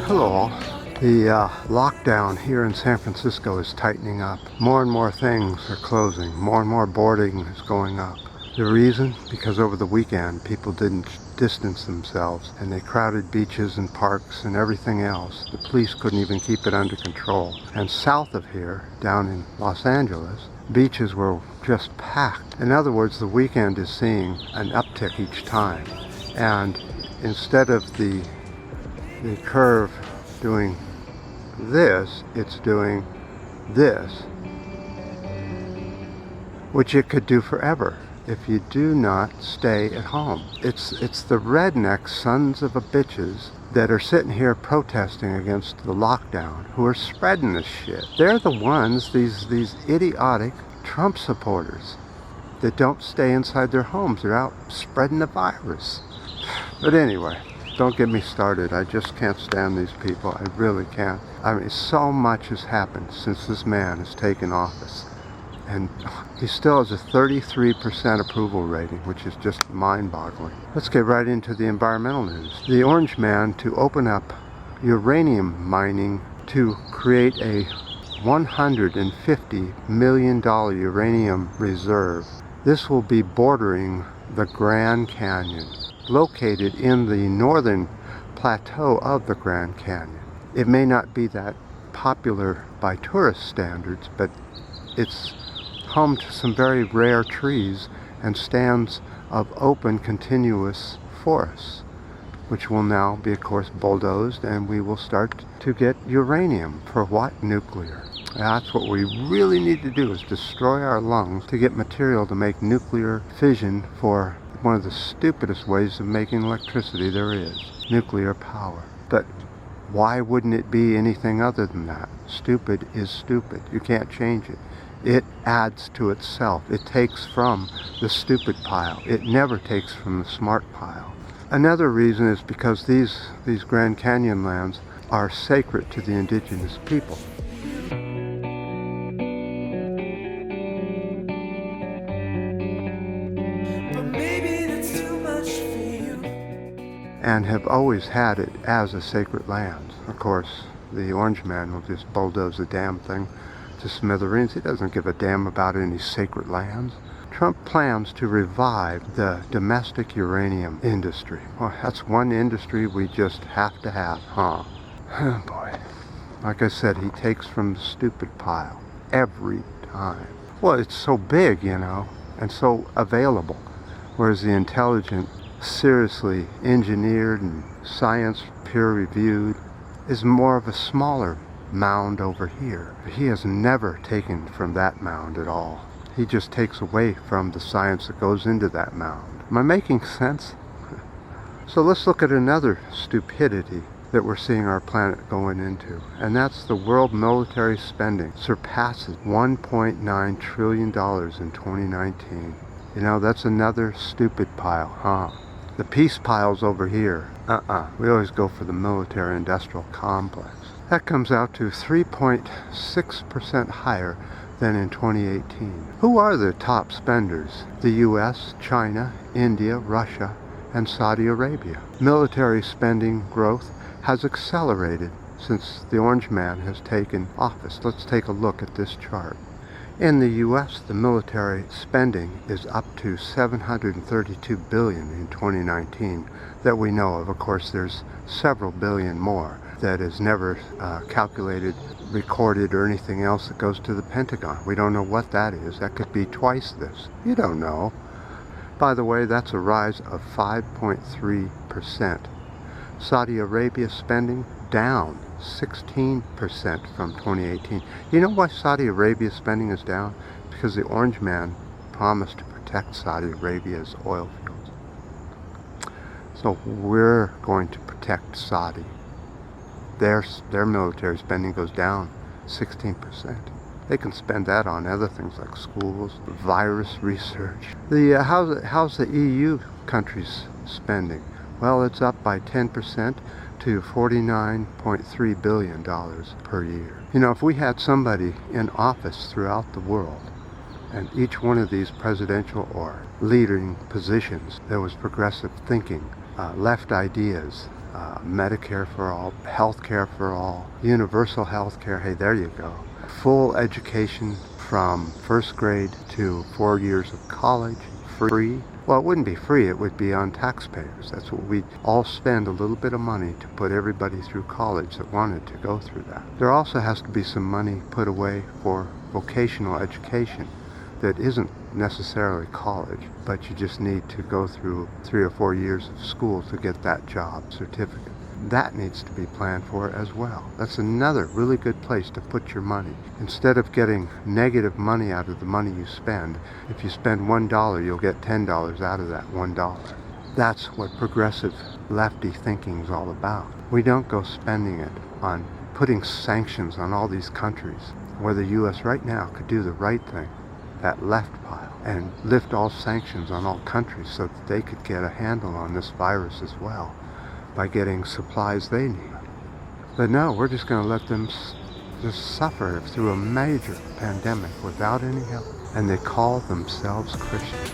Hello all. The lockdown here in San Francisco is tightening up. More and more things are closing. More and more boarding is going up. The reason? Because over the weekend people didn't distance themselves and they crowded beaches and parks and everything else. The police couldn't even keep it under control. And south of here, down in Los Angeles, beaches were just packed. In other words, the weekend is seeing an uptick each time. And instead of the curve doing this, it's doing this, which it could do forever if you do not stay at home. It's the redneck sons of a bitches that are sitting here protesting against the lockdown who are spreading this shit. They're the ones, these idiotic Trump supporters that don't stay inside their homes. They're out spreading the virus. But anyway, don't get me started. I just can't stand these people. I really can't. I mean, so much has happened since this man has taken office. And he still has a 33% approval rating, which is just mind-boggling. Let's get right into the environmental news. The Orange Man to open up uranium mining to create a $150 million uranium reserve. This will be bordering the Grand Canyon, located in the northern plateau of the Grand Canyon. It may not be that popular by tourist standards, but it's home to some very rare trees and stands of open continuous forests, which will now be, of course, bulldozed, and we will start to get uranium. For what? Nuclear. That's what we really need to do, is destroy our lungs to get material to make nuclear fission for one of the stupidest ways of making electricity there is, nuclear power. But why wouldn't it be anything other than that? Stupid is stupid. You can't change it. It adds to itself. It takes from the stupid pile. It never takes from the smart pile. Another reason is because these Grand Canyon lands are sacred to the indigenous people. And have always had it as a sacred land. Of course, the Orange Man will just bulldoze the damn thing to smithereens. He doesn't give a damn about any sacred lands. Trump plans to revive the domestic uranium industry. Well, that's one industry we just have to have, huh? Oh boy. Like I said, he takes from the stupid pile every time. Well, it's so big, and so available. Whereas the intelligent, seriously engineered and science peer-reviewed is more of a smaller mound over here. He has never taken from that mound at all. He just takes away from the science that goes into that mound. Am I making sense? So let's look at another stupidity that we're seeing our planet going into, and that's the world military spending surpasses $1.9 trillion in 2019. That's another stupid pile, huh? The peace pile's over here. We always go for the military-industrial complex. That comes out to 3.6% higher than in 2018. Who are the top spenders? The U.S., China, India, Russia, and Saudi Arabia. Military spending growth has accelerated since the Orange Man has taken office. Let's take a look at this chart. In the U.S., the military spending is up to $732 billion in 2019 that we know of. Of course, there's several billion more that is never calculated, recorded, or anything else that goes to the Pentagon. We don't know what that is. That could be twice this. You don't know. By the way, that's a rise of 5.3%. Saudi Arabia spending down 16% from 2018. You know why Saudi Arabia spending is down? Because the Orange Man promised to protect Saudi Arabia's oil fields. So we're going to protect Saudi. Their military spending goes down 16%. They can spend that on other things like schools, virus research. How's the EU countries spending? Well, it's up by 10% to $49.3 billion per year. If we had somebody in office throughout the world, and each one of these presidential or leading positions, there was progressive thinking, left ideas, Medicare for all, health care for all, universal health care, hey, there you go. Full education from first grade to 4 years of college, free. Well, it wouldn't be free, it would be on taxpayers. That's what we all spend, a little bit of money to put everybody through college that wanted to go through that. There also has to be some money put away for vocational education that isn't necessarily college, but you just need to go through 3 or 4 years of school to get that job certificate. That needs to be planned for as well. That's another really good place to put your money. Instead of getting negative money out of the money you spend, if you spend $1, you'll get $10 out of that $1. That's what progressive lefty thinking is all about. We don't go spending it on putting sanctions on all these countries, where the U.S. right now could do the right thing, that left pile, and lift all sanctions on all countries so that they could get a handle on this virus as well by getting supplies they need. But no, we're just going to let them just suffer through a major pandemic without any help. And they call themselves Christians.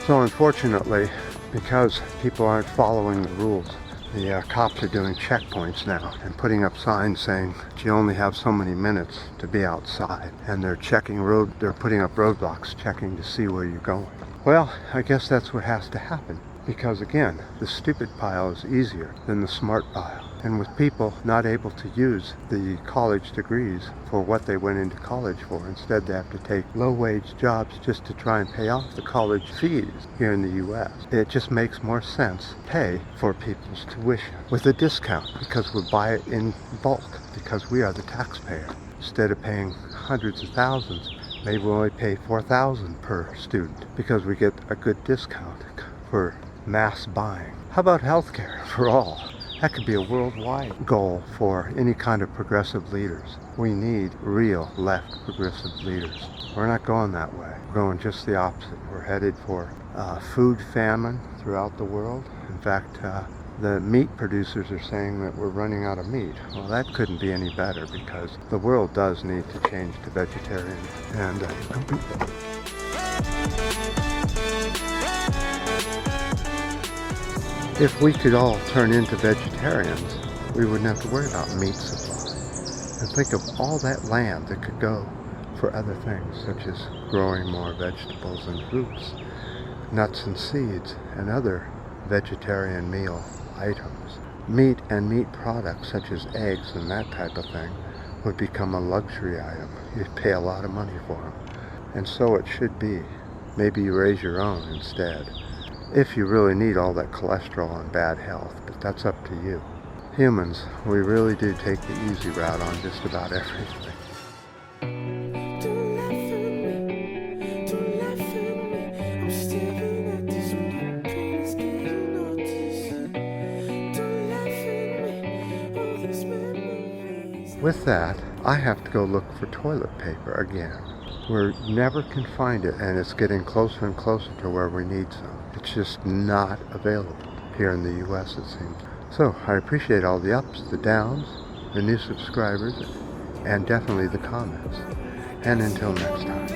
So unfortunately, because people aren't following the rules, the cops are doing checkpoints now and putting up signs saying that you only have so many minutes to be outside. And they're putting up roadblocks, checking to see where you're going. Well, I guess that's what has to happen. Because again, the stupid pile is easier than the smart pile. And with people not able to use the college degrees for what they went into college for, instead they have to take low-wage jobs just to try and pay off the college fees here in the U.S. It just makes more sense to pay for people's tuition with a discount, because we'll buy it in bulk, because we are the taxpayer. Instead of paying hundreds of thousands, maybe we'll only pay $4,000 per student, because we get a good discount for mass buying. How about health care for all? That could be a worldwide goal for any kind of progressive leaders. We need real left progressive leaders. We're not going that way. We're going just the opposite. We're headed for food famine throughout the world. In fact, the meat producers are saying that we're running out of meat. Well, that couldn't be any better, because the world does need to change to vegetarian. And if we could all turn into vegetarians, we wouldn't have to worry about meat supply. And think of all that land that could go for other things, such as growing more vegetables and fruits, nuts and seeds, and other vegetarian meal items. Meat and meat products, such as eggs and that type of thing, would become a luxury item. You'd pay a lot of money for them. And so it should be. Maybe you raise your own instead, if you really need all that cholesterol and bad health, but that's up to you. Humans, we really do take the easy route on just about everything. With that, I have to go look for toilet paper again. We never can find it, and it's getting closer and closer to where we need some. It's just not available here in the U.S., it seems. So I appreciate all the ups, the downs, the new subscribers, and definitely the comments. And until next time.